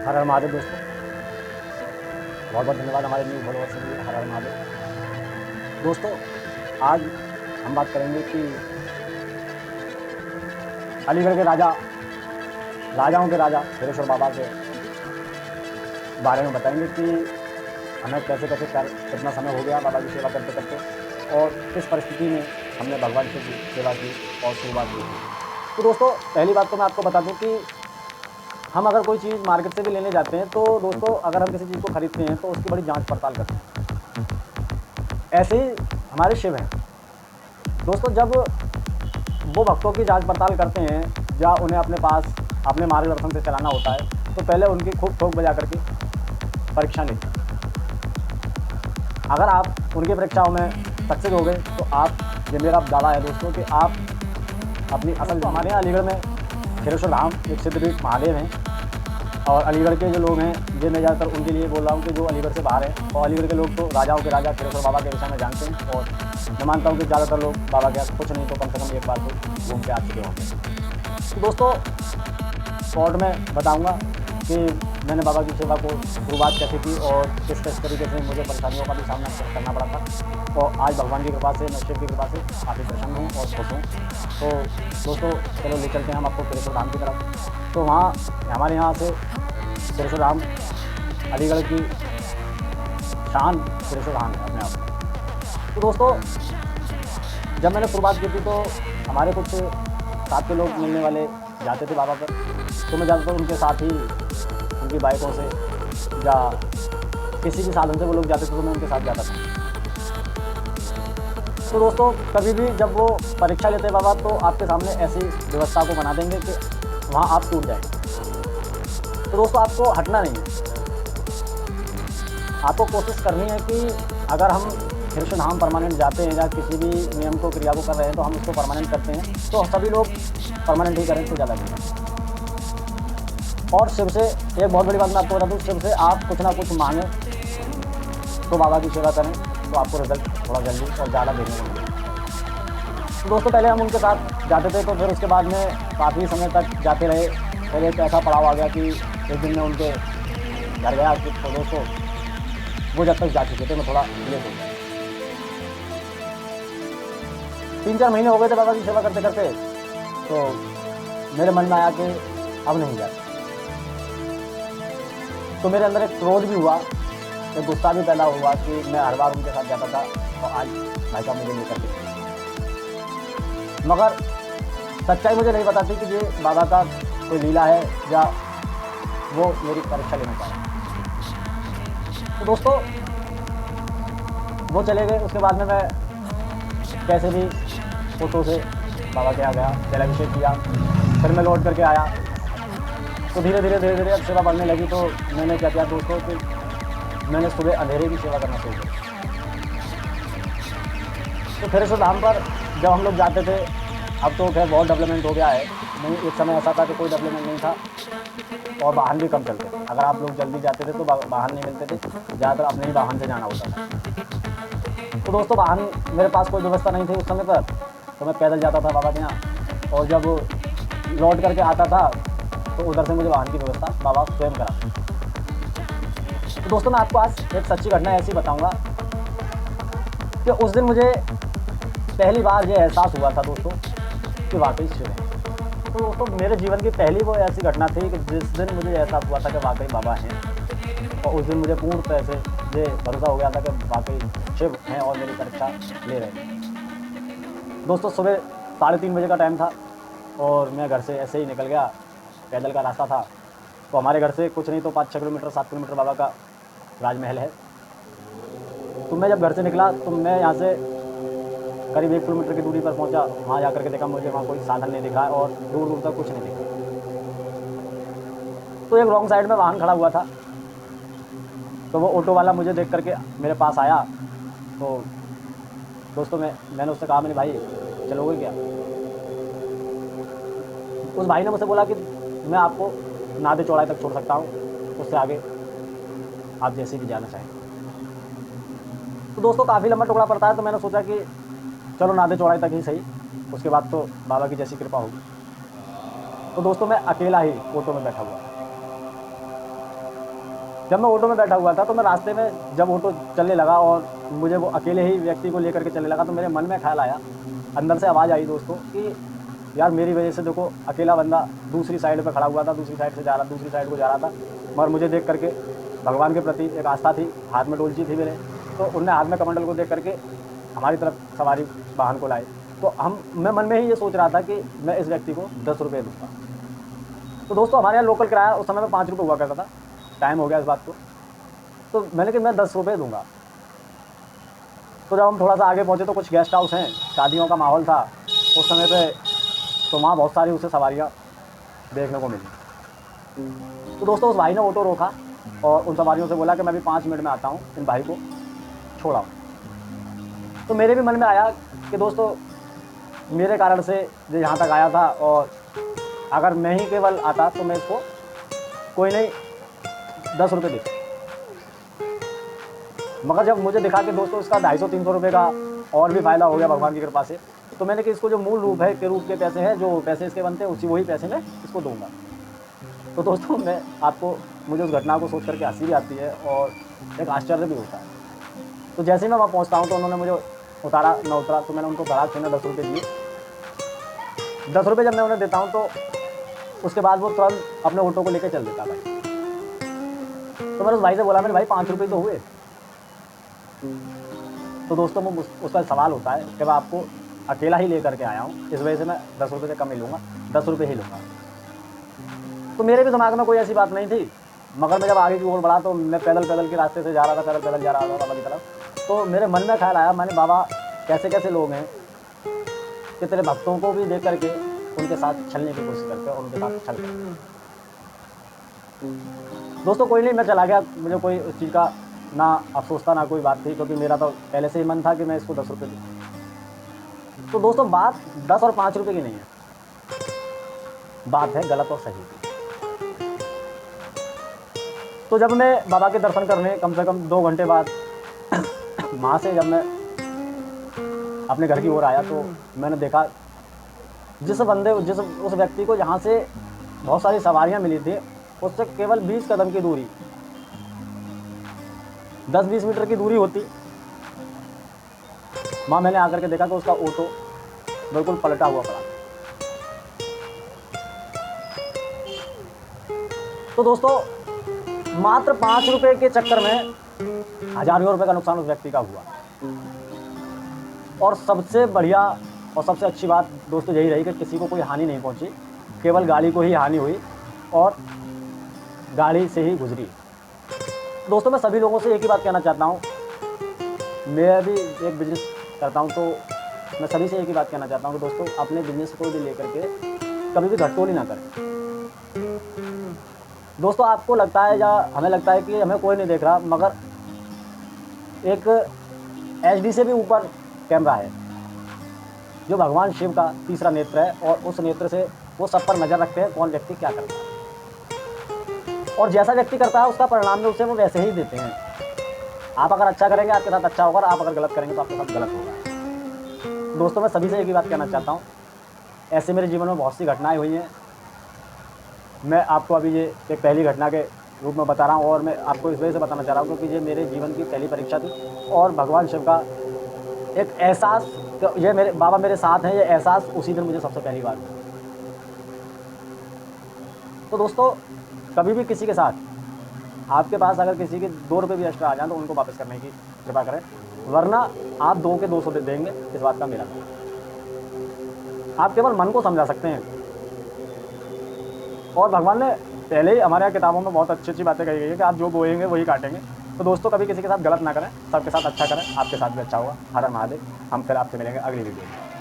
हर हर महादेव दोस्तों, बहुत बहुत धन्यवाद हमारे न्यू फॉलोअर्स के लिए। हर हर महादेव दोस्तों, आज हम बात करेंगे कि अलीगढ़ के राजाओं के राजा खैरेश्वर बाबा के बारे में बताएंगे कि हमें कैसे कैसे कितना समय हो गया बाबा की सेवा करते करते और किस परिस्थिति में हमने भगवान की सेवा की और शुरुआत की। तो दोस्तों, पहली बात तो मैं आपको बता दूं कि हम अगर कोई चीज़ मार्केट से भी लेने जाते हैं तो दोस्तों, अगर हम किसी चीज़ को खरीदते हैं तो उसकी बड़ी जांच पड़ताल करते हैं। ऐसे ही हमारे शिव हैं दोस्तों, जब वो भक्तों की जांच पड़ताल करते हैं या उन्हें अपने पास अपने मार्गदर्शन से चलाना होता है तो पहले उनकी खूब ठोक बजा करके परीक्षा लेते हैं। अगर आप उनकी परीक्षाओं में सक्सेस हो गए तो आप, ये मेरा दावा है दोस्तों, कि आप अपनी असल, तो हमारे यहाँ अलीगढ़ में खैरेश्वर धाम एक सिद्धपीठ महादेव हैं। और अलीगढ़ के जो लोग हैं, ये मैं ज़्यादातर उनके लिए बोल रहा हूँ कि जो अलीगढ़ से बाहर हैं, और अलीगढ़ के लोग तो राजाओं के राजा खैरेश्वर बाबा के विषय में जानते हैं। और मैं मानता हूँ कि ज़्यादातर लोग बाबा के कुछ नहीं तो कम से कम एक बार तो घूम के आ चुके होंगे। तो दोस्तों, शॉर्ट में बताऊँगा कि मैंने बाबा की सेवा को शुरुआत कैसे की और किस किस तरीके से मुझे परेशानियों का भी सामना करना पड़ा था। और आज भगवान की कृपा से, मैं शिव की कृपा से काफ़ी प्रसन्न हूँ और खुश हूँ। तो दोस्तों, चलो ले चलते हैं हम आपको खैरेश्वर धाम की तरफ। तो वहाँ हमारे यहाँ से खैरेश्वर धाम अलीगढ़ की शान खैरेश्वर धाम है अपने आप में। तो दोस्तों, जब मैंने शुरुआत की थी तो हमारे कुछ साथ के लोग मिलने वाले जाते थे बाबा पर, तो मैं ज़्यादातर उनके साथ ही, उनकी बाइकों से या किसी भी साधन से वो लोग जाते थे तो मैं उनके साथ जाता था। तो दोस्तों, कभी भी जब वो परीक्षा लेते बाबा तो आपके सामने ऐसी व्यवस्था को बना देंगे कि वहाँ आप टूट जाएंगे। तो दोस्तों, आपको हटना नहीं है, आपको कोशिश करनी है कि अगर हम खैरेश्वर धाम परमानेंट जाते हैं या किसी भी नियम को, क्रिया को कर रहे हैं तो हम उसको परमानेंट करते हैं, तो सभी लोग परमानेंट ही करें तो ज़्यादा बेहतर। और शिव से एक बहुत बड़ी बात मैं आपको बता दूँ, शिव से आप कुछ ना कुछ मांगें तो बाबा की सेवा करें तो आपको रिजल्ट थोड़ा जल्दी और ज़्यादा देखने को मिलेगा। तो दोस्तों, पहले हम उनके साथ जाते थे तो फिर उसके बाद में काफ़ी समय तक जाते रहे। फिर एक ऐसा पड़ाव आ गया कि एक दिन मैं उनके घर गया तो दोस्तों, वो जब तक जा चुके थे मैं थोड़ा लेट हो गया। 3-4 महीने हो गए थे बाबा की सेवा करते करते, तो मेरे मन में आया कि अब नहीं जाता। तो मेरे अंदर एक क्रोध भी हुआ, एक गुस्सा भी पैदा हुआ कि मैं हर बार उनके साथ जाता था और आज भाई साहब मुझे लेकर के। मगर सच्चाई मुझे नहीं बताती कि ये बाबा का कोई लीला है या वो मेरी परीक्षा लेना चाह रहे हैं। तो दोस्तों, वो चले गए। उसके बाद में मैं कैसे भी फोटो से बाबा के यहाँ गया, जलाभिषेक किया, फिर मैं लौट करके आया। तो धीरे धीरे अब सेवा बढ़ने लगी। तो मैंने क्या किया दोस्तों कि मैंने सुबह अंधेरे की सेवा करना शुरू किया। तो खैरेश्वर धाम पर जब हम लोग जाते थे, अब तो खैर बहुत डेवलपमेंट हो गया है, नहीं एक समय ऐसा था कि कोई डेवलपमेंट नहीं था और वाहन भी कम चलते थे। अगर आप लोग जल्दी जाते थे तो वाहन नहीं मिलते थे, ज़्यादातर अपने ही वाहन से जाना होता था। तो दोस्तों, वाहन मेरे पास कोई व्यवस्था नहीं थी उस समय पर, तो मैं पैदल जाता था बाबा के यहाँ। और जब लौट करके आता था तो उधर से मुझे वाहन की व्यवस्था बाबा स्वयं कराते। तो दोस्तों, मैं आपको आज एक सच्ची घटना ऐसी बताऊंगा कि उस दिन मुझे पहली बार ये एहसास हुआ था दोस्तों कि वाकई शिव है। तो दोस्तों, मेरे जीवन की पहली वो ऐसी घटना थी कि जिस दिन मुझे एहसास हुआ था कि वाकई बाबा हैं। और उस दिन मुझे पूर्ण तरह से ये भरोसा हो गया था कि वाकई शिव हैं और मेरी परीक्षा ले रहे हैं। दोस्तों, सुबह 3:30 बजे का टाइम था और मैं घर से ऐसे ही निकल गया। पैदल का रास्ता था। तो हमारे घर से कुछ नहीं तो 5-6 किलोमीटर 7 किलोमीटर बाबा का राजमहल है। तो मैं जब घर से निकला तो मैं यहाँ से करीब 1 किलोमीटर की दूरी पर पहुँचा। वहाँ जाकर के देखा, मुझे वहाँ कोई साधन नहीं दिखा और दूर दूर तक कुछ नहीं दिखा। तो एक रॉन्ग साइड में वाहन खड़ा हुआ था। तो वो ऑटो वाला मुझे देख करके मेरे पास आया। तो दोस्तों, मैंने उससे कहा, मैंने भाई चलोगे क्या? उस भाई ने मुझसे बोला कि मैं आपको नादे चौड़ाई तक छोड़ सकता हूँ, उससे आगे आप जैसे भी जाना चाहें। तो दोस्तों, काफ़ी लंबा टुकड़ा पड़ता है, तो मैंने सोचा कि चलो नादे चौड़ाई तक ही सही, उसके बाद तो बाबा की जैसी कृपा होगी। तो दोस्तों, मैं अकेला ही ऑटो में बैठा हुआ। जब मैं ऑटो में बैठा हुआ था तो मैं रास्ते में जब ऑटो चलने लगा और मुझे वो अकेले ही व्यक्ति को लेकर के चलने लगा, तो मेरे मन में ख्याल आया, अंदर से आवाज़ आई दोस्तों कि यार मेरी वजह से देखो अकेला बंदा दूसरी साइड पे खड़ा हुआ था, दूसरी साइड से जा रहा, दूसरी साइड को जा रहा था, मगर मुझे देख करके भगवान के प्रति एक आस्था थी, हाथ में डोलची थी मेरे, तो उनने हाथ में कमंडल को देख करके हमारी तरफ सवारी वाहन को लाए। तो मैं मन में ही ये सोच रहा था कि मैं इस व्यक्ति को 10 रुपये दूँगा। तो दोस्तों हमारे यहाँ लोकल किराया उस समय में 5 रुपये हुआ करता था, टाइम हो गया इस बात को, तो मैंने कि मैं 10 रुपये दूँगा। तो जब हम थोड़ा सा आगे पहुँचे तो कुछ गेस्ट हाउस हैं, शादियों का माहौल था उस समय पे, तो वहाँ बहुत सारी उसे सवारियाँ देखने को मिली। तो दोस्तों उस भाई ने ऑटो रोका और उन सवारियों से बोला कि मैं भी 5 मिनट में आता हूँ, इन भाई को छोड़ाओ। तो मेरे भी मन में आया कि दोस्तों मेरे कारण से जो यहाँ तक आया था, और अगर मैं ही केवल आता तो मैं इसको कोई नहीं 10 रुपये देता। मगर जब मुझे दिखा कि दोस्तों इसका 250-300 रुपये का और भी फ़ायदा हो गया भगवान की कृपा से, तो मैंने कि इसको जो मूल रूप है के रूप के पैसे हैं, जो पैसे इसके बनते हैं वही पैसे मैं इसको दूंगा। तो दोस्तों मुझे उस घटना को सोच करके हंसी भी आती है और एक आश्चर्य भी होता है। तो जैसे ही मैं वहाँ पहुँचता हूँ तो उन्होंने मुझे उतारा, मैं उतरा, तो मैंने उनको धड़ाक से 10 रुपये दिए। 10 रुपये जब मैं उन्हें देता हूँ तो उसके बाद वो तुरंत अपने ऑटो को लेकर चल देता भाई। तो मैंने उस भाई से बोला, मैंने भाई 5 रुपये तो हुए। तो दोस्तों वो उसका सवाल होता है कि मैं आपको अकेला ही लेकर के आया हूँ, इस वजह से मैं 10 रुपये से कम ही लूँगा, 10 रुपये ही लूँगा। तो मेरे भी दिमाग में कोई ऐसी बात नहीं थी, मगर मैं जब आगे की ओर बढ़ा तो मैं पैदल के रास्ते से जा रहा था, पैदल जा रहा था बाबा की तरफ। तो मेरे मन में ख्याल आया, मैंने बाबा कैसे कैसे लोग हैं कि तेरे भक्तों को भी देख करके उनके साथ छलने की कोशिश करते हैं और उनके साथ छल करते हैं। दोस्तों कोई नहीं, मैं चला गया, मुझे कोई उस चीज़ का ना अफसोस था ना कोई बात थी, क्योंकि मेरा तो पहले से ही मन था कि मैं इसको 10 रुपये दूँ। तो दोस्तों बात 10 और 5 रुपये की नहीं है, बात है गलत और सही की। तो जब मैं बाबा के दर्शन करने कम से कम 2 घंटे बाद वहाँ से जब मैं अपने घर की ओर आया तो मैंने देखा उस व्यक्ति को जहाँ से बहुत सारी सवारियाँ मिली थी उससे केवल 20 कदम की दूरी, 10-20 मीटर की दूरी होती, वहाँ मैंने आकर के देखा कि उसका ऑटो बिल्कुल पलटा हुआ पड़ा। तो दोस्तों मात्र 5 रुपये के चक्कर में हज़ारों रुपये का नुकसान उस व्यक्ति का हुआ। और सबसे बढ़िया और सबसे अच्छी बात दोस्तों यही रही कि किसी को कोई हानि नहीं पहुंची, केवल गाड़ी को ही हानि हुई और गाड़ी से ही गुजरी। दोस्तों मैं सभी लोगों से एक ही बात कहना चाहता हूँ, मैं भी एक बिज़नेस करता हूँ, तो मैं सभी से एक ही बात कहना चाहता हूँ कि दोस्तों अपने बिज़नेस को भी लेकर के कभी भी घटतोली ना करें। दोस्तों आपको लगता है या हमें लगता है कि हमें कोई नहीं देख रहा, मगर एक HD से भी ऊपर कैमरा है जो भगवान शिव का तीसरा नेत्र है, और उस नेत्र से वो सब पर नज़र रखते हैं कौन व्यक्ति क्या करता है, और जैसा व्यक्ति करता है उसका परिणाम भी उसे वो वैसे ही देते हैं। आप अगर अच्छा करेंगे आपके साथ अच्छा होगा, आप अगर गलत करेंगे तो आपके साथ गलत होगा। दोस्तों मैं सभी से एक ही बात कहना चाहता हूँ, ऐसे मेरे जीवन में बहुत सी घटनाएँ हुई हैं। मैं आपको अभी ये एक पहली घटना के रूप में बता रहा हूँ, और मैं आपको इस वजह से बताना चाह रहा हूँ क्योंकि ये मेरे जीवन की पहली परीक्षा थी, और भगवान शिव का एक एहसास, तो ये मेरे बाबा मेरे साथ हैं, ये एहसास उसी दिन मुझे सबसे पहली बार हुआ। तो दोस्तों कभी भी किसी के साथ आपके पास अगर किसी के 2 रुपये भी एक्स्ट्रा आ जाए तो उनको वापस करने की कृपा करें, वरना आप 2 के 200 देंगे, इस बात का मेरा आप केवल मन को समझा सकते हैं। और भगवान ने पहले ही हमारे यहाँ किताबों में बहुत अच्छी बातें कही गई है कि आप जो बोएंगे वही काटेंगे। तो दोस्तों कभी किसी के साथ गलत ना करें, सबके साथ अच्छा करें, आपके साथ भी अच्छा होगा। हर हर महादेव। हम फिर आपसे मिलेंगे अगली वीडियो में।